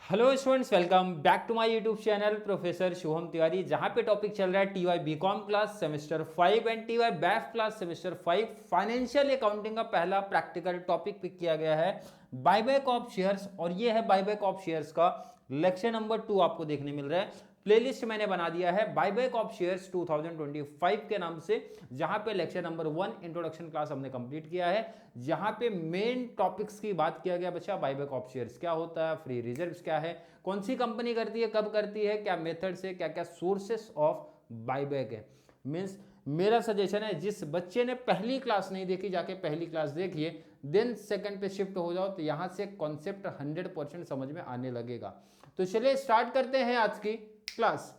Hello students, welcome back to my YouTube channel professor Shubham Tiwari, जहां पे topic चल रहा है TY BCom class semester 5 and TY BAF class semester 5 financial accounting का पहला प्रैक्टिकल टॉपिक पिक किया गया है बायबैक ऑफ शेयर्स। और ये है बायबैक ऑफ शेयर्स का लेक्चर नंबर 2 आपको देखने मिल रहा है। प्लेलिस्ट मैंने बना दिया है बायबैक ऑफ शेयर्स 2025 के नाम से, जहां पे लेक्चर नंबर 1 इंट्रोडक्शन क्लास हमने कंप्लीट किया है, जहां पे मेन टॉपिक्स की बात किया गया बच्चा बायबैक ऑफ शेयर्स क्या होता है, फ्री रिजर्व्स क्या है, कौन सी कंपनी करती है, कब करती है, क्या मेथड से, क्या क्या सोर्सेस ऑफ बायबैक है। मींस मेरा सजेशन है जिस बच्चे ने पहली क्लास नहीं देखी जाके पहली क्लास देखिए, देन सेकंड पे शिफ्ट हो जाओ तो यहां से कॉन्सेप्ट 100% समझ में आने लगेगा। तो चलिए स्टार्ट करते हैं आज की क्लास।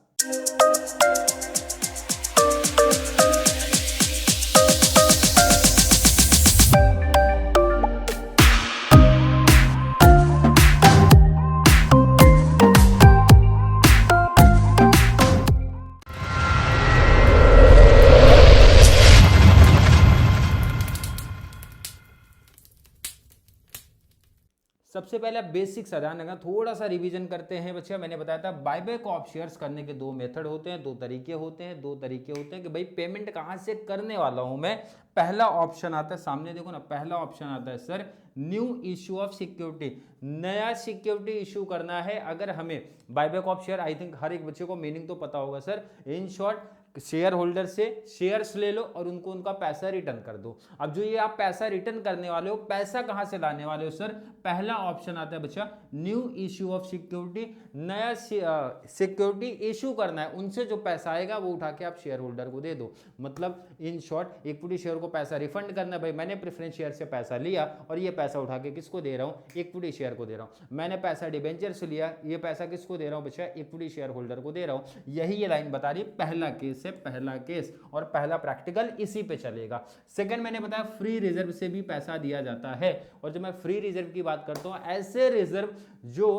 सबसे पहले बेसिक्स ध्यान रखना, थोड़ा सा रिवीजन करते हैं बच्चा। मैंने बताया था बायबैक ऑफ शेयर्स करने के दो मेथड होते हैं, दो तरीके होते हैं कि भाई पेमेंट कहां से करने वाला हूं मैं। पहला ऑप्शन आता है सामने, देखो ना, पहला ऑप्शन आता है sir new issue of security, नया सिक्योरिटी इशू करना है अगर हमें। Buyback of share I think हर एक बच्चे को मीनिंग तो पता होगा sir. In short, share holder से शेयर्स ले लो और उनको उनका पैसा रिटर्न कर दो। अब जो ये आप पैसा रिटर्न करने वाले हो, पैसा कहां से लाने वाले हो सर? पहला ऑप्शन आता है बच्चा न्यू इश्यू ऑफ सिक्योरिटी, नया सिक्योरिटी इशू करना है, उनसे जो पैसा आएगा वो उठा के आप शेयर होल्डर को दे दो। मतलब इन शॉर्ट इक्विटी शेयर को पैसा रिफंड करना है। भाई मैंने प्रेफरेंस शेयर से पैसा लिया और ये पैसा उठा के किसको दे रहा हूँ? इक्विटी शेयर को दे रहा हूँ। मैंने पैसा डिबेंचर से लिया, ये पैसा किसको दे रहा हूँ बच्चा? इक्विटी शेयर होल्डर को दे रहा हूँ। यही ये लाइन बता रही है पहला केस है, पहला केस और पहला प्रैक्टिकल इसी पे चलेगा। सेकंड मैंने बताया फ्री रिजर्व से भी पैसा दिया जाता है। और जब मैं फ्री रिजर्व की बात करता हूं, ऐसे रिजर्व जो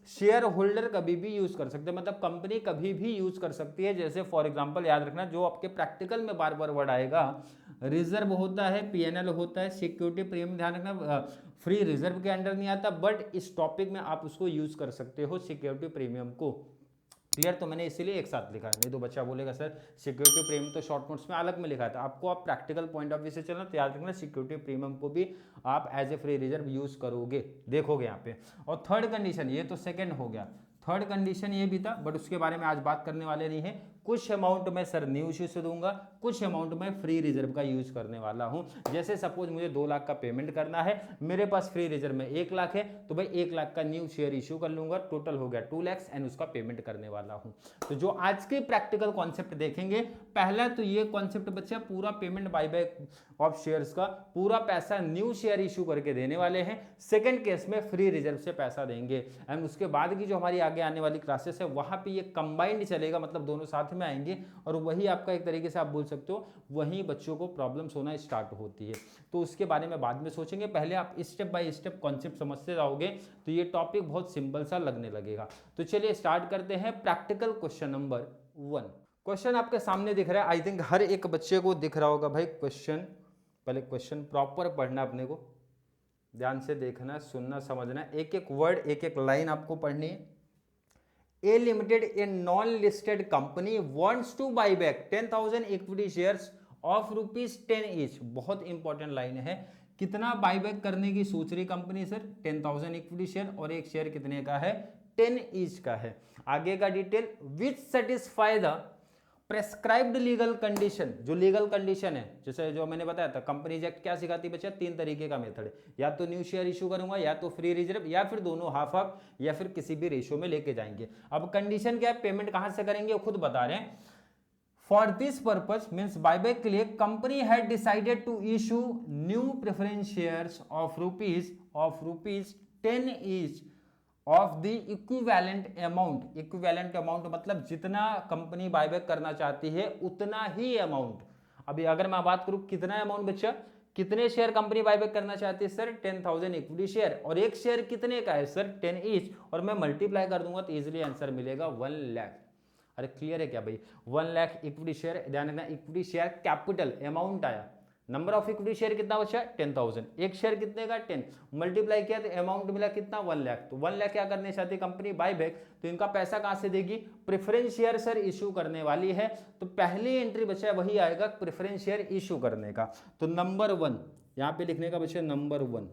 शेयर होल्डर कभी भी यूज कर सकते हैं, मतलब कंपनी कभी भी यूज कर सकती है। जैसे फॉर एग्जांपल याद रखना, जो आपके प्रैक्टिकल में बार बार वर्ड आएगा, रिजर्व होता है, पीएनएल होता है, सिक्योरिटी प्रीमियम ध्यान रखना फ्री रिजर्व के अंडर नहीं आता, बट इस टॉपिक में आप उसको यूज कर सकते हो, सिक्योरिटी प्रीमियम को। क्लियर? तो मैंने इसीलिए एक साथ लिखा है, नहीं तो बच्चा बोलेगा सर सिक्योरिटी प्रीमियम तो शॉर्ट नोट्स में अलग में लिखा था। आपको आप प्रैक्टिकल पॉइंट ऑफ व्यू से चलना, तो याद रखना सिक्योरिटी प्रीमियम को भी आप as a free reserve use करोगे, देखोगे यहाँ पे। और थर्ड कंडीशन, ये तो सेकंड हो गया, थर्ड कंडीशन ये भी था, बट उसके बारे में आज बात करने वाले नहीं है। कुछ अमाउंट मैं सर न्यू इश्यू से दूंगा, कुछ अमाउंट मैं फ्री रिजर्व का यूज करने वाला हूं। जैसे सपोज मुझे 2 लाख का पेमेंट करना है, मेरे पास फ्री रिजर्व में 1 लाख है, तो भाई 1 लाख का न्यू शेयर इशू कर लूंगा, टोटल हो गया 2 लाख एंड उसका पेमेंट करने वाला हूं। तो जो आज के प्रैक्टिकल कॉन्सेप्ट देखेंगे, पहला तो ये कॉन्सेप्ट बच्चा पूरा पेमेंट बायबैक ऑफ शेयर्स का, पूरा पैसा न्यू शेयर इशू करके देने वाले हैं। सेकंड केस में फ्री रिजर्व से पैसा देंगे एंड उसके बाद की जो हमारी आगे आने वाली क्लासेस है वहां पे ये कंबाइंड चलेगा, मतलब दोनों साथ में आएंगे। और वही आपका एक तरीके से आप बोल सकते हो, वहीं बच्चों को प्रॉब्लम्स होना स्टार्ट होती है। तो उसके बारे में बाद में सोचेंगे, पहले आप स्टेप बाय स्टेप कॉन्सेप्ट समझते जाओगे तो ये टॉपिक बहुत सिंपल सा लगने लगेगा। तो चलिए स्टार्ट करते हैं प्रैक्टिकल क्वेश्चन नंबर 1। क्वेश्चन आपके सामने दिख रहा है, आई थिंक हर एक बच्चे को दिख रहा होगा भाई क्वेश्चन। पहले क्वेश्चन प्रॉपर पढ़ना, अपने को ध्यान से देखना, सुनना, समझना, एक एक वर्ड, एक एक लाइन आपको पढ़नी है। A Limited, a non-listed company, wants to buy back 10,000 equity shares of ₹10 each। बहुत इंपॉर्टेंट लाइन है। कितना बायबैक करने की सोच रही कंपनी सर? 10,000 इक्विटी शेयर, और एक शेयर कितने का है? 10 ईच का है। आगे का detail, which satisfy the prescribed legal condition. जो लीगल कंडीशन है, जैसे जो मैंने बताया था, कंपनीज एक्ट क्या सिखाती है बच्चा? 3 तरीके का मेथड है, या तो न्यू शेयर इशू करूंगा, या तो फ्री रिजर्व, या फिर दोनों हाफ हाफ, या फिर किसी भी रेशियो में लेके जाएंगे। अब कंडीशन क्या है? पेमेंट कहां से करेंगे खुद बता रहे हैं। For this purpose means buyback के लिए company had decided to issue new preference shares of rupees 10 each of the equivalent amount. Equivalent amount मतलब जितना कंपनी बायबैक करना चाहती है उतना ही अमाउंट। अभी अगर मैं बात करूं कितना अमाउंट बच्चा, कितने शेयर कंपनी बायबैक करना चाहती है सर? 10,000 इक्विटी शेयर, और एक शेयर कितने का है सर? 10 ईच, और मैं मल्टीप्लाई कर दूंगा तो इजीली आंसर मिलेगा 1 लाख। अरे क्लियर है क्या भाई? 1 लाख इक्विटी शेयर, ध्यान रखना इक्विटी शेयर कैपिटल अमाउंट आया, नंबर ऑफ इक्विटी शेयर कितना बचा 10,000, एक शेयर कितने का 10, मल्टीप्लाई किया तो अमाउंट मिला कितना 1 लाख। तो 1 लाख क्या करने चाहती है कंपनी बाय बैक, तो इनका पैसा कहां से देगी, प्रेफरेंस शेयर सर इशू करने वाली है। तो पहली एंट्री बचा वही आएगा प्रेफरेंस शेयर इशू करने का। तो नंबर 1 यहाँ पे लिखने का बचा नंबर 1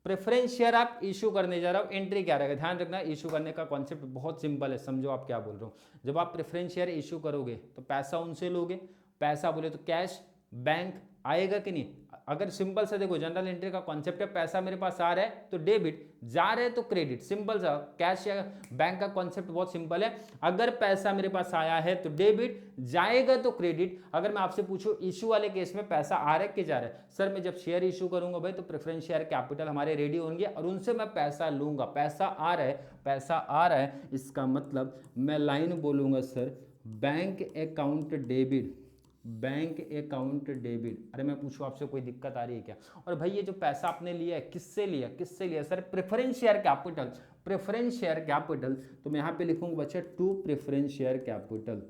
प्रेफरेंस शेयर आप इशू करने जा रहे हो। एंट्री क्या रहेगा, ध्यान रखना इशू करने का कॉन्सेप्ट बहुत सिंपल है, समझो आप क्या बोल रहे हो। जब आप प्रेफरेंस शेयर इशू करोगे तो पैसा उनसे लोगे, पैसा बोले तो कैश बैंक आएगा कि नहीं। अगर सिंपल सा देखो जनरल एंट्री का कॉन्सेप्ट है, पैसा मेरे पास आ रहा है तो डेबिट, जा रहा है तो क्रेडिट, सिंपल सा। कैश या बैंक का कॉन्सेप्ट बहुत सिंपल है, अगर पैसा मेरे पास आया है तो डेबिट, जाएगा तो क्रेडिट। अगर मैं आपसे पूछूं इशू वाले केस में पैसा आ रहा है कि जा रहा है, सर मैं जब शेयर इशू करूंगा भाई तो प्रेफरेंस शेयर कैपिटल हमारे रेडी होंगे और उनसे मैं पैसा लूंगा, पैसा आ रहा है, पैसा आ रहा है, इसका मतलब मैं लाइन बोलूंगा sir bank account debit, bank account debit. अरे मैं पूछूं आपसे कोई दिक्कत आ रही है क्या। और भाई ये जो पैसा आपने लिया है किससे लिया, किससे लिया, sir preference share capital, preference share capital. तो मैं यहां पे लिखूंगा बच्चा to preference share capital,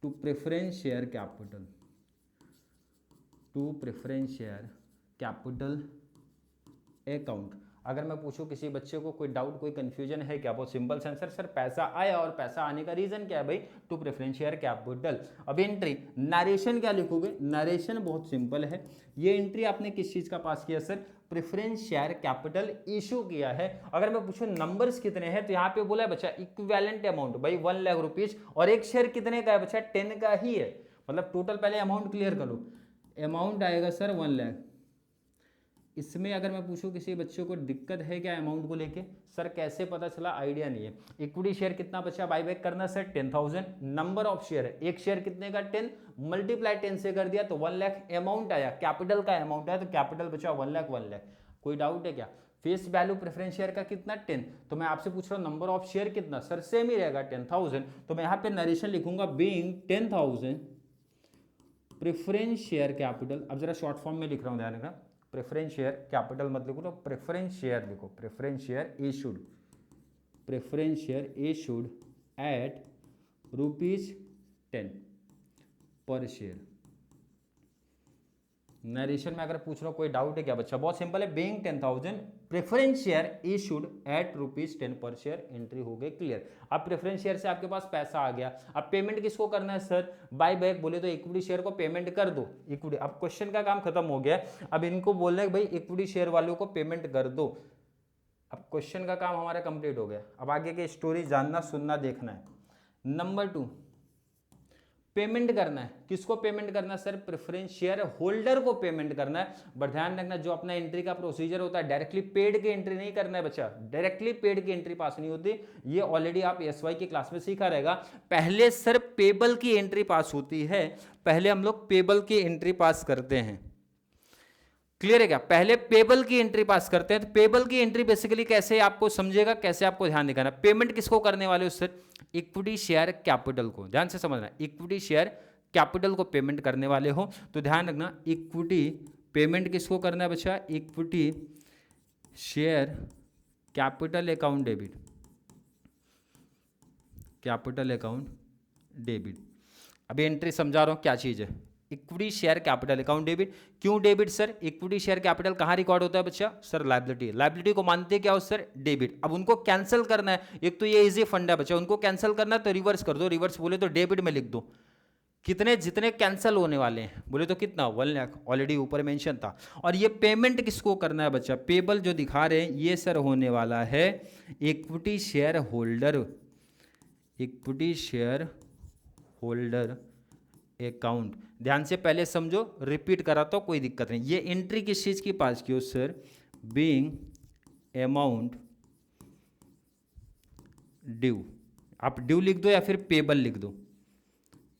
to preference share capital, to preference share capital account. अगर मैं पूछूं किसी बच्चे को कोई डाउट कोई कंफ्यूजन है क्या, बहुत सिंपल आंसर, सर पैसा आया और पैसा आने का रीजन क्या है भाई, टू प्रेफरेंस शेयर कैपिटल। अब एंट्री नरेशन क्या लिखोगे, नरेशन बहुत सिंपल है, ये एंट्री आपने किस चीज का पास किया sir, preference share capital issue किया है। अगर मैं पूछूं नंबर्स कितने हैं तो यहाँ पे बोला है बच्चा इक्विवेलेंट अमाउंट भाई 1 लाख रुपीज, और एक शेयर कितने का है बच्चा 10 का ही है, मतलब टोटल पहले अमाउंट क्लियर करो, अमाउंट आएगा सर 1 लाख। इसमें अगर मैं पूछूं किसी बच्चों को दिक्कत है क्या अमाउंट को लेके, सर कैसे पता चला आइडिया नहीं है। इक्विटी शेयर कितना बचा बायबैक करना सर 10,000, नंबर ऑफ शेयर है, एक शेयर कितने का 10, मल्टीप्लाई 10 से कर दिया तो 1 लाख, अमाउंट आया कैपिटल का अमाउंट आया तो कैपिटल बचा 1 लाख 1 लाख। कोई डाउट है क्या। फेस वैल्यू प्रेफरेंस शेयर का कितना 10, तो मैं आपसे पूछ रहा हूँ नंबर ऑफ शेयर कितना, सर सेम ही रहेगा 10,000। तो मैं यहाँ पे नरेशन लिखूंगा बीइंग 10,000 प्रेफरेंस शेयर कैपिटल। अब जरा शॉर्ट फॉर्म में लिख रहा हूँ, ध्यान रखना, प्रेफरेंस शेयर कैपिटल मत लिखो तो प्रेफरेंस शेयर लिखो, preference share issued, preference share issued at ₹10 पर शेयर। नरेशन में अगर पूछ रहा हूं कोई डाउट है क्या बच्चा, बहुत सिंपल है, being 10,000 preference share issued at ₹10 पर शेयर, एंट्री हो गई क्लियर। अब प्रेफरेंस शेयर से आपके पास पैसा आ गया, अब पेमेंट किसको करना है सर, बाय बैक बोले तो इक्विटी शेयर को पेमेंट कर दो, इक्विटी। अब क्वेश्चन का काम खत्म हो गया, अब इनको बोलना है भाई इक्विटी शेयर वालों को पेमेंट कर दो। अब क्वेश्चन का काम हमारा कंप्लीट हो गया, अब आगे की स्टोरी जानना सुनना देखना है। नंबर 2 पेमेंट करना है, किसको पेमेंट करना है सर, प्रेफरेंस शेयर होल्डर को पेमेंट करना है। बट ध्यान रखना जो अपना एंट्री का प्रोसीजर होता है डायरेक्टली पेड की एंट्री नहीं करना है बच्चा, डायरेक्टली पेड की एंट्री पास नहीं होती, ये ऑलरेडी आप एसवाई की क्लास में सीखा रहेगा। पहले सर पेबल की एंट्री पास होती है, पहले हम लोग पेबल की एंट्री पास करते हैं, क्लियर है क्या, पहले पेबल की एंट्री पास करते हैं। तो पेबल की एंट्री बेसिकली कैसे आपको समझेगा, कैसे आपको ध्यान दिखाना, पेमेंट किसको करने वाले हो सर, इक्विटी शेयर कैपिटल को, ध्यान से समझना, इक्विटी शेयर कैपिटल को पेमेंट करने वाले हो। तो ध्यान रखना इक्विटी पेमेंट किसको करना है बच्चा, equity share capital account debit, capital account debit. अभी एंट्री समझा रहा हूं क्या चीज है, equity share capital account debit. क्यों debit sir, equity share capital कहां रिकॉर्ड होता है बच्चा, सर लायबिलिटी, लायबिलिटी को मानते क्या हो सर डेबिट। अब उनको कैंसिल करना है, एक तो ये इजी फंड है बच्चा, उनको कैंसिल करना है तो रिवर्स कर दो, रिवर्स बोले तो डेबिट में लिख दो, कितने जितने कैंसिल होने वाले हैं बोले तो कितना 1 लाख, ऑलरेडी ऊपर मेंशन था। और ये पेमेंट किसको करना है बच्चा, पेबल जो दिखा रहे हैं ये सर होने वाला है equity share holder, equity share holder account. ध्यान से पहले समझो, रिपीट करा तो कोई दिक्कत नहीं। ये एंट्री किस चीज की पास की हो सर, बीइंग अमाउंट ड्यू, आप ड्यू लिख दो या फिर पेबल लिख दो,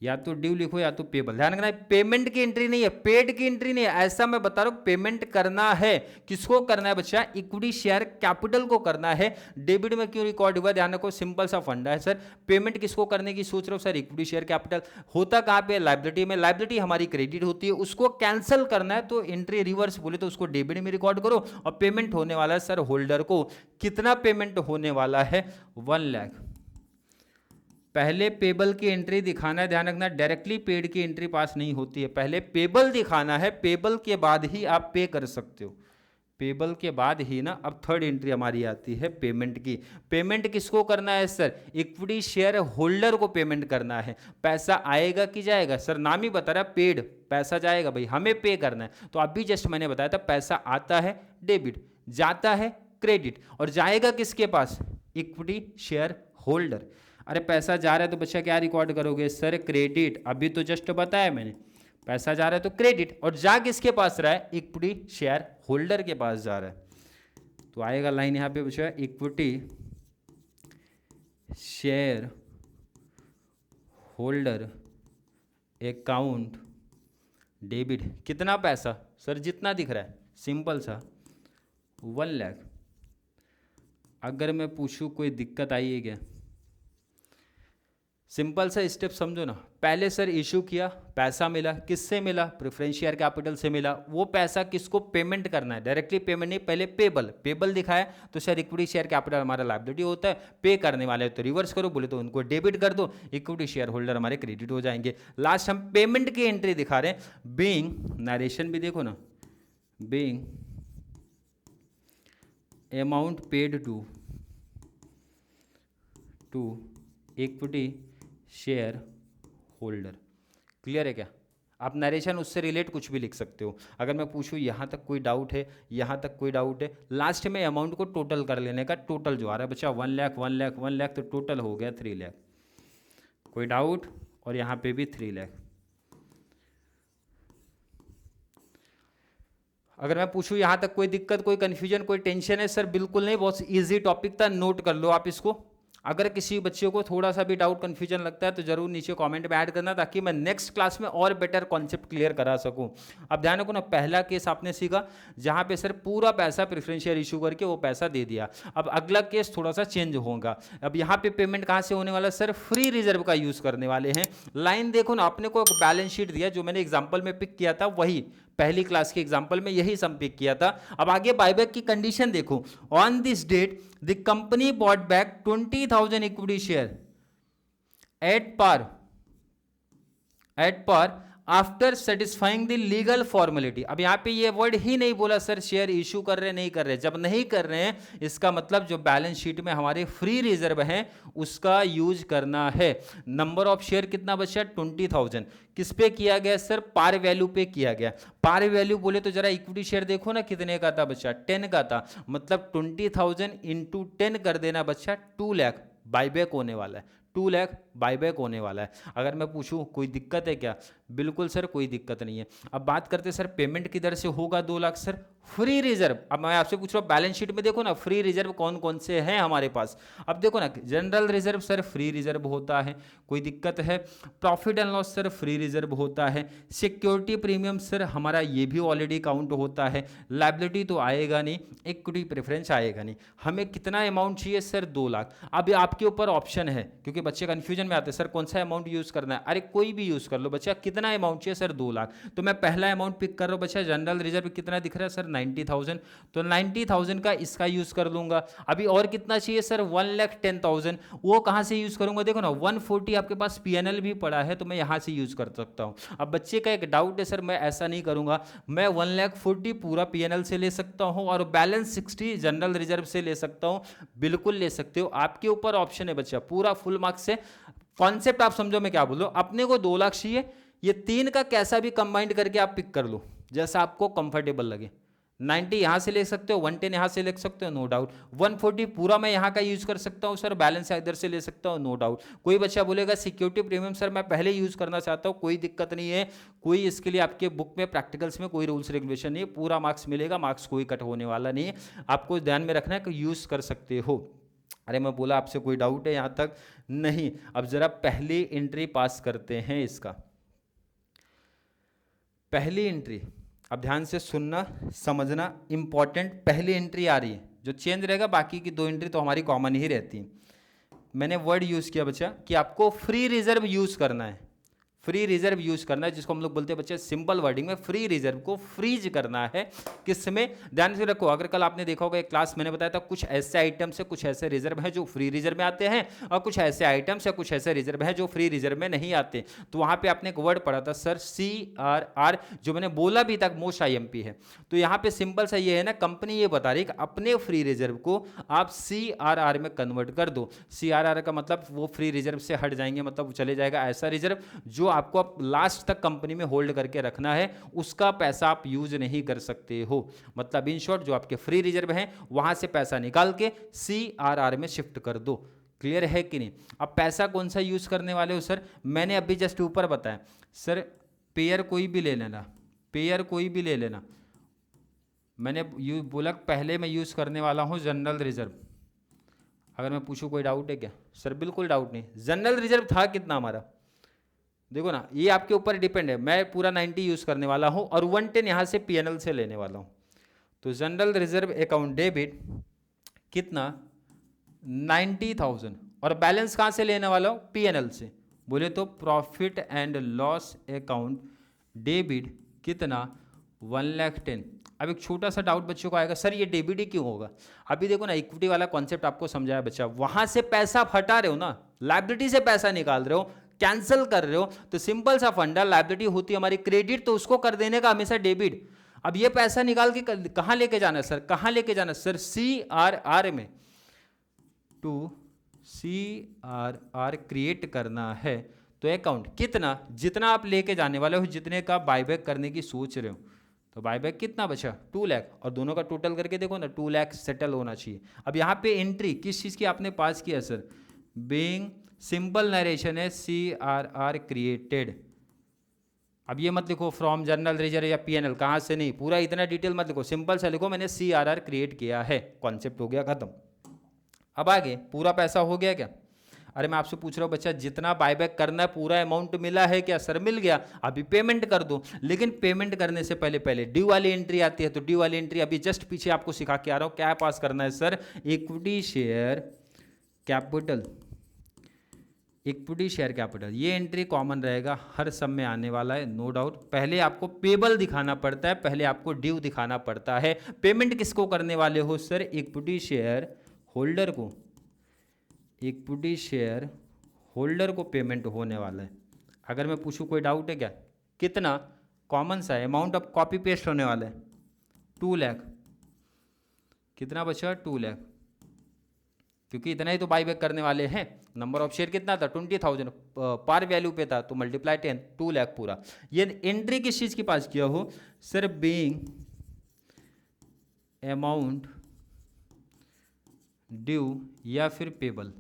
या तो ड्यू लिखो या तो पेबल। ध्यान रखना पेमेंट की एंट्री नहीं है, पेड की एंट्री नहीं है, ऐसा मैं बता रहा हूं, पेमेंट करना है, किसको करना है बच्चा, इक्विटी शेयर कैपिटल को करना है। डेबिट में क्यों रिकॉर्ड हुआ, ध्यान रखो, सिंपल सा फंडा है सर। पेमेंट किसको करने की सोच रहे हो सर, इक्विटी शेयर कैपिटल, होता कहां पे, लायबिलिटी में, लायबिलिटी हमारी क्रेडिट होती है, उसको कैंसिल करना है तो एंट्री रिवर्स बोले तो उसको डेबिट में रिकॉर्ड करो। और पेमेंट होने वाला है सर होल्डर को, कितना पेमेंट होने वाला है 1 लाख, पहले पेबल की एंट्री दिखाना है, ध्यान रखना, डायरेक्टली पेड की एंट्री पास नहीं होती है, पहले पेबल दिखाना है, पेबल के बाद ही आप पे कर सकते हो, पेबल के बाद ही ना अब थर्ड एंट्री हमारी आती है पेमेंट की। पेमेंट किसको करना है सर? इक्विटी शेयर होल्डर को पेमेंट करना है। पैसा आएगा कि जाएगा? सर नाम ही बता रहा है पेड, पैसा जाएगा भाई, हमें पे करना है। तो अभी जस्ट मैंने बताया था पैसा आता है डेबिट, जाता है क्रेडिट, और जाएगा किसके पास? Equity share holder. अरे पैसा जा रहा है तो बच्चा क्या रिकॉर्ड करोगे सर? क्रेडिट। अभी तो जस्ट बताया मैंने, पैसा जा रहा है तो क्रेडिट, और जा किसके पास रहा है? इक्विटी शेयर होल्डर के पास जा रहा है। तो आएगा लाइन यहां पे बच्चा, equity share holder account debit. कितना पैसा सर? जितना दिख रहा है, सिंपल सा 1 लाख। अगर मैं पूछूं कोई दिक्कत आई है क्या? सिंपल सा स्टेप समझो ना। पहले सर इशू किया, पैसा मिला, किससे मिला? प्रेफरेंस शेयर कैपिटल से मिला। वो पैसा किसको पेमेंट करना है? डायरेक्टली पेमेंट नहीं, पहले पेबल। पेबल दिखाया तो सर इक्विटी शेयर कैपिटल हमारा लायबिलिटी होता है, पे करने वाले तो रिवर्स करो, बोले तो उनको डेबिट कर दो, इक्विटी शेयर होल्डर हमारे क्रेडिट हो जाएंगे। लास्ट हम पेमेंट की एंट्री दिखा रहे हैं। बीइंग, नरेशन भी देखो ना, being amount paid to equity share holder. Clear है क्या? आप नरेशन उससे रिलेट कुछ भी लिख सकते हो। अगर मैं पूछूं यहाँ तक कोई डाउट है, यहाँ तक कोई डाउट है, लास्ट में अमाउंट को टोटल कर लेने का। टोटल जो आ रहा है बच्चा 1 लाख 1 लाख 1 लाख, तो टोटल हो गया 3 लाख। कोई डाउट? और यहाँ पे भी 3 लाख। अगर मैं पूछूं यहाँ तक कोई दिक्कत, कोई कंफ्यूजन, कोई टेंशन है? सर बिल्कुल नहीं, बहुत इजी टॉपिक था, नोट कर लो आप इसको। अगर किसी बच्चे को थोड़ा सा भी डाउट कंफ्यूजन लगता है तो जरूर नीचे कमेंट में ऐड करना, ताकि मैं नेक्स्ट क्लास में और बेटर कॉन्सेप्ट क्लियर करा सकूं। अब ध्यान रखो ना, पहला केस आपने सीखा जहां पे सर पूरा पैसा प्रेफरेंस शेयर इशू करके वो पैसा दे दिया। अब अगला केस थोड़ा सा चेंज होगा। अब यहाँ पे पेमेंट कहाँ से होने वाला? सर फ्री रिजर्व का यूज करने वाले हैं। लाइन देखो ना, आपने को बैलेंस शीट दिया जो मैंने एग्जाम्पल में पिक किया था, वही पहली क्लास के एग्जांपल में यही सम पिक किया था। अब आगे बायबैक की कंडीशन देखो। On this date the company bought back 20,000 equity share at par after satisfying the legal formality. अब यहां पे ये वर्ड ही नहीं बोला सर शेयर इशू कर रहे नहीं कर रहे। जब नहीं कर रहे हैं इसका मतलब जो बैलेंस शीट में हमारे फ्री रिजर्व है उसका यूज करना है। नंबर ऑफ शेयर कितना बचा? 20,000। किस पे किया गया सर? पार वैल्यू पे किया गया। पार वैल्यू बोले तो जरा इक्विटी शेयर देखो ना कितने का था बच्चा? 10 का था। मतलब 20,000 इंटू 10 कर देना बच्चा, 2 लाख बाईबैक होने वाला है। 2 लाख बाईबैक होने वाला है। अगर मैं पूछूं कोई दिक्कत है क्या? बिल्कुल सर कोई दिक्कत नहीं है। अब बात करते सर पेमेंट किधर से होगा 2 लाख? Sir free reserve. अब मैं आपसे पूछ रहा हूँ बैलेंस शीट में देखो ना फ्री रिजर्व कौन कौन से हैं हमारे पास। अब देखो ना, general reserve sir free reserve होता है, कोई दिक्कत है? Profit and loss sir free reserve होता है। सिक्योरिटी प्रीमियम सर हमारा ये भी ऑलरेडी काउंट होता है। लायबिलिटी तो आएगा नहीं, इक्विटी प्रेफरेंस आएगा नहीं। हमें कितना अमाउंट चाहिए सर? 2 लाख। अब आपके ऊपर ऑप्शन है, क्योंकि बच्चे कंफ्यूजन में आते हैं सर कौन सा अमाउंट यूज करना है। अरे कोई भी यूज कर लो बच्चा। कितना अमाउंट चाहिए सर? 2 लाख। तो मैं पहला अमाउंट पिक कर रहा हूं बच्चा। जनरल रिजर्व कितना दिख रहा है सर? 90,000। तो 90,000 का इसका यूज कर लूंगा। अभी और कितना चाहिए सर? 1,10,000। वो कहां से यूज करूंगा? देखो ना 140 आपके पास पीएनएल भी पड़ा है तो मैं यहां से यूज कर सकता हूं। अब बच्चे का एक डाउट है सर मैं ऐसा नहीं करूंगा, मैं 1,40,000 पूरा पीएनएल से ले सकता हूं और बैलेंस 60 जनरल रिजर्व से ले सकता हूं। बिल्कुल ले सकते हो, आपके ऊपर ऑप्शन है बच्चा। पूरा फुल मार्क्स से कॉन्सेप्ट आप समझो मैं क्या बोल रहा हूं। अपने को 2 लाख चाहिए, ये 3 का कैसा भी कंबाइंड करके आप पिक कर लो जैसा आपको कंफर्टेबल लगे। 90 यहां से ले सकते हो, 110 यहां से ले सकते हो, नो डाउट। 140 पूरा मैं यहां का यूज कर सकता हूं सर, बैलेंस इधर से ले सकता हूं, नो डाउट। कोई बच्चा बोलेगा सिक्योरिटी प्रीमियम सर मैं पहले यूज करना चाहता हूं, कोई दिक्कत नहीं है। कोई इसके लिए आपके बुक में प्रैक्टिकल्स में कोई रूल्स रेगुलेशन नहीं है, पूरा मार्क्स मिलेगा, मार्क्स कोई कट होने वाला नहीं है। आपको ध्यान में रखना है कि यूज कर सकते हो। अरे मैं बोला आपसे कोई डाउट है यहां तक? नहीं। अब जरा पहली एंट्री पास करते हैं इसका। पहली एंट्री अब ध्यान से सुनना समझना, इंपॉर्टेंट। पहली एंट्री आ रही है, जो चेंज रहेगा बाकी की 2 एंट्री तो हमारी कॉमन ही रहती है। मैंने वर्ड यूज किया बच्चा कि आपको फ्री रिजर्व यूज करना है। फ्री रिजर्व यूज करना है, जिसको हम लोग बोलते हैं बच्चे सिंपल वर्डिंग में फ्री रिजर्व को फ्रीज करना है। किसमें? ध्यान से रखो, अगर कल आपने देखा होगा एक क्लास मैंने बताया था कुछ ऐसे आइटम्स है, कुछ ऐसे रिजर्व है जो फ्री रिजर्व में आते हैं, और कुछ ऐसे आइटम्स या कुछ ऐसे रिजर्व है जो फ्री रिजर्व में नहीं आते। तो वहां पे आपने एक वर्ड पढ़ा था सर CRR, जो मैंने बोला भी था मोस्ट IMP है। तो यहाँ पे सिंपल सा ये है ना, कंपनी ये बता रही है कि अपने फ्री रिजर्व को आप CRR में कन्वर्ट कर दो। CRR का मतलब वो फ्री रिजर्व से हट जाएंगे, मतलब चले जाएगा ऐसा रिजर्व जो आपको लास्ट तक कंपनी में होल्ड करके रखना है, उसका पैसा आप यूज नहीं कर सकते हो। मतलब इन शॉर्ट जो आपके फ्री रिजर्व हैं वहां से पैसा निकाल के CRR में शिफ्ट कर दो। क्लियर है कि नहीं? अब पैसा कौन सा यूज करने वाले हो सर? मैंने अभी जस्ट ऊपर बताया सर, पेयर कोई भी ले लेना, पेयर कोई भी ले लेना। मैंने बोला पहले मैं यूज करने वाला हूं जनरल रिजर्व। अगर मैं पूछूं कोई डाउट है क्या? सर बिल्कुल डाउट नहीं। जनरल रिजर्व था कितना हमारा? देखो ना, ये आपके ऊपर डिपेंड है। मैं पूरा 90 यूज करने वाला हूं और 110 यहां से PNL से लेने वाला हूं। तो जनरल रिजर्व अकाउंट डेबिट कितना? 90,000। और बैलेंस कहां से लेने वाला हूं? PNL से। बोले तो profit and loss account debit कितना? 110,000। अब एक छोटा सा डाउट बच्चों को आएगा, सर ये डेबिट ही क्यों होगा? अभी देखो ना, इक्विटी वाला कॉन्सेप्ट आपको समझाया बच्चा। वहां से पैसा आप हटा रहे हो ना, लायबिलिटी से पैसा निकाल रहे हो, कैंसिल कर रहे हो, तो सिंपल सा फंडा, लायबिलिटी होती है हमारी क्रेडिट, तो उसको कर देने का हमेशा डेबिट। अब ये पैसा निकाल के कहां लेके जाना है सर? कहां लेके जाना है सर? CRR में। टू CRR क्रिएट करना है तो अकाउंट कितना? जितना आप लेके जाने वाले हो, जितने का बायबैक करने की सोच रहे हो। तो बायबैक कितना बचा? 2 लाख। और दोनों का टोटल करके देखो ना, 2 लाख सेटल होना चाहिए। अब यहाँ पे एंट्री किस चीज़ की आपने पास किया सर? बीइंग सिंपल नरेशन है CRR क्रिएटेड। अब ये मत लिखो फ्रॉम जनरल रिजर्व या PNL, कहाँ से नहीं, पूरा इतना डिटेल मत लिखो, सिंपल सा लिखो मैंने CRR क्रिएट किया है। कॉन्सेप्ट हो गया खत्म। अब आगे पूरा पैसा हो गया क्या? अरे मैं आपसे पूछ रहा हूँ बच्चा, जितना बायबैक करना है पूरा अमाउंट मिला है क्या? सर मिल गया, अभी पेमेंट कर दो। लेकिन पेमेंट करने से पहले पहले ड्यू वाली एंट्री आती है। तो ड्यू वाली एंट्री अभी जस्ट पीछे आपको सिखा के आ रहा हूँ, क्या पास करना है sir? Equity share capital. Equity share capital ये एंट्री कॉमन रहेगा, हर सब में आने वाला है, नो डाउट। पहले आपको पेबल दिखाना पड़ता है, पहले आपको ड्यू दिखाना पड़ता है। पेमेंट किसको करने वाले हो सर? इक्विटी शेयर होल्डर को। इक्विटी शेयर होल्डर को पेमेंट होने वाला है। अगर मैं पूछूं कोई डाउट है क्या? कितना? कॉमन सा है, अमाउंट अब कॉपी पेस्ट होने वाला है 2 लाख। कितना बचा? 2 लाख, क्योंकि इतना ही तो बाईबैक करने वाले हैं। नंबर ऑफ शेयर कितना था? 20,000 पार वैल्यू पे था, तो मल्टीप्लाई 10, 2 लाख पूरा। ये एंट्री किस चीज के पास किया हो सर? बीइंग अमाउंट ड्यू या फिर पेबल।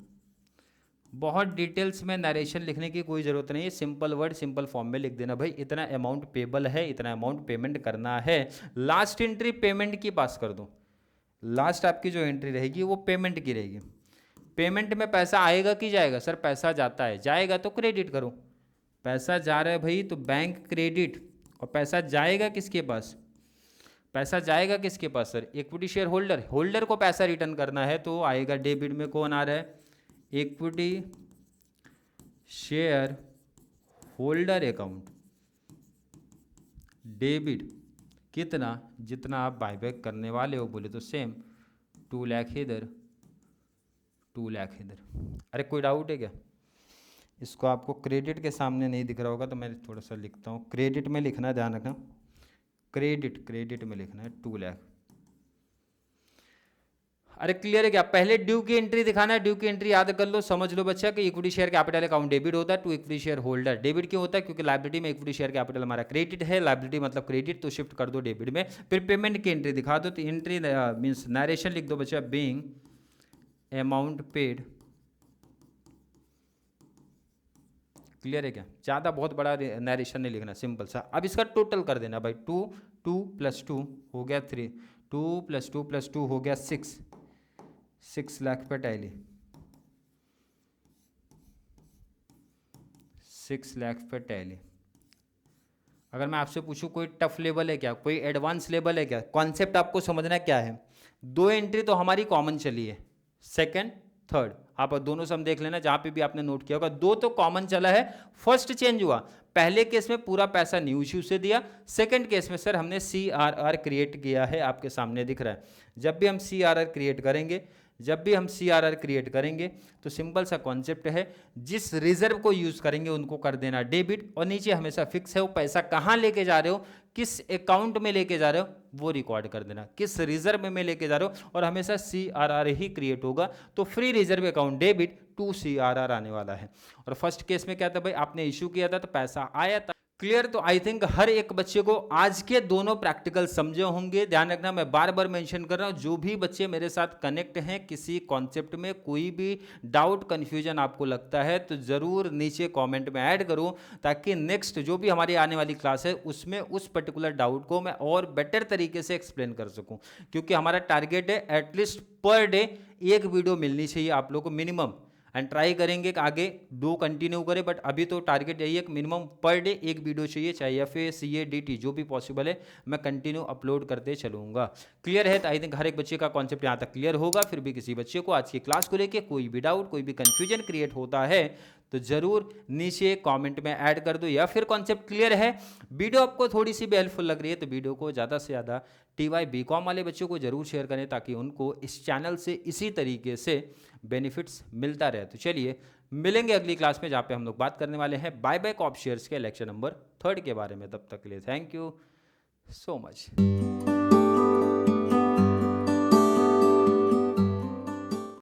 बहुत डिटेल्स में नरेशन लिखने की कोई ज़रूरत नहीं है, सिंपल वर्ड सिंपल फॉर्म में लिख देना, भाई इतना अमाउंट पेबल है, इतना अमाउंट पेमेंट करना है। लास्ट एंट्री पेमेंट की पास कर दो। लास्ट आपकी जो एंट्री रहेगी वो पेमेंट की रहेगी। पेमेंट में पैसा आएगा कि जाएगा सर? पैसा जाता है, जाएगा तो क्रेडिट करो। पैसा जा रहा है भाई तो बैंक क्रेडिट, और पैसा जाएगा किसके पास? पैसा जाएगा किसके पास sir? Equity share holder. Holder को पैसा रिटर्न करना है तो आएगा डेबिट में। कौन आ रहा है? Equity share holder account debit कितना? जितना आप बायबैक करने वाले हो। बोले तो सेम 2 लाख इधर, 2 लाख इधर। अरे कोई डाउट है क्या? इसको आपको क्रेडिट के सामने नहीं दिख रहा होगा तो मैं थोड़ा सा लिखता हूँ। क्रेडिट में लिखना है, ध्यान रखना, क्रेडिट में लिखना है 2 लाख। अरे क्लियर है क्या? पहले ड्यू की एंट्री दिखाना है। ड्यू की एंट्री याद कर लो, समझ लो बच्चा कि equity share capital account debit होता है to equity share holder. Debit क्यों होता है? क्योंकि लायबिलिटी में इक्विटी शेयर कैपिटल हमारा क्रेडिट है, लायबिलिटी मतलब क्रेडिट, तो शिफ्ट कर दो डेबिट में। फिर पेमेंट की एंट्री दिखा दो, तो एंट्री मीन्स नरेशन लिख दो बच्चा, बीइंग अमाउंट पेड। क्लियर है क्या? ज़्यादा बहुत बड़ा नरेशन नहीं लिखना, सिंपल सा। अब इसका टोटल कर देना भाई, 2 + 2 हो गया 3, 2 + 2 + 2 हो गया 6 लाख पे टैली, 6 लाख पे टैली। अगर मैं आपसे पूछूं कोई टफ लेवल है क्या, कोई एडवांस लेवल है क्या? कॉन्सेप्ट आपको समझना क्या है? 2 एंट्री तो हमारी कॉमन चली है, सेकंड थर्ड। आप दोनों सम देख लेना जहां पे भी आपने नोट किया होगा, दो तो कॉमन चला है। फर्स्ट चेंज हुआ, पहले केस में पूरा पैसा न्यू इश्यू से दिया, सेकंड केस में सर हमने CRR क्रिएट किया है, आपके सामने दिख रहा है। जब भी हम CRR क्रिएट करेंगे, जब भी हम CRR क्रिएट करेंगे तो सिंपल सा कॉन्सेप्ट है, जिस रिजर्व को यूज करेंगे उनको कर देना डेबिट, और नीचे हमेशा फिक्स है वो पैसा कहाँ लेके जा रहे हो, किस अकाउंट में लेके जा रहे हो वो रिकॉर्ड कर देना, किस रिजर्व में लेके जा रहे हो, और हमेशा CRR ही क्रिएट होगा। तो free reserve account debit to CRR आने वाला है। और फर्स्ट केस में क्या था भाई, आपने इशू किया था तो पैसा आया था। क्लियर? तो आई थिंक हर एक बच्चे को आज के दोनों प्रैक्टिकल समझे होंगे। ध्यान रखना, मैं बार बार मेंशन कर रहा हूं, जो भी बच्चे मेरे साथ कनेक्ट हैं, किसी कॉन्सेप्ट में कोई भी डाउट कंफ्यूजन आपको लगता है तो ज़रूर नीचे कमेंट में ऐड करो, ताकि नेक्स्ट जो भी हमारी आने वाली क्लास है उसमें उस पर्टिकुलर डाउट को मैं और बेटर तरीके से एक्सप्लेन कर सकूं। क्योंकि हमारा टारगेट है एटलीस्ट पर डे एक वीडियो मिलनी चाहिए आप लोगों को मिनिमम, एंड ट्राई करेंगे कि आगे 2 कंटिन्यू करें, बट अभी तो टारगेट यही है कि मिनिमम पर डे एक वीडियो चाहिए, चाहे FA CA DT जो भी पॉसिबल है मैं कंटिन्यू अपलोड करते चलूँगा। क्लियर है? तो आई थिंक हर एक बच्चे का कॉन्सेप्ट यहाँ तक क्लियर होगा। फिर भी किसी बच्चे को आज की क्लास को लेके कोई भी डाउट, कोई भी कन्फ्यूजन क्रिएट होता है तो ज़रूर नीचे कमेंट में ऐड कर दो, या फिर कॉन्सेप्ट क्लियर है, वीडियो आपको थोड़ी सी भी हेल्पफुल लग रही है तो वीडियो को ज़्यादा से ज़्यादा TY BCom वाले बच्चों को जरूर शेयर करें, ताकि उनको इस चैनल से इसी तरीके से बेनिफिट्स मिलता रहे। तो चलिए मिलेंगे अगली क्लास में, जहाँ पे हम लोग बात करने वाले हैं बायबैक ऑफ शेयर्स के लेक्चर नंबर 3 के बारे में। तब तक के लिए थैंक यू सो मच।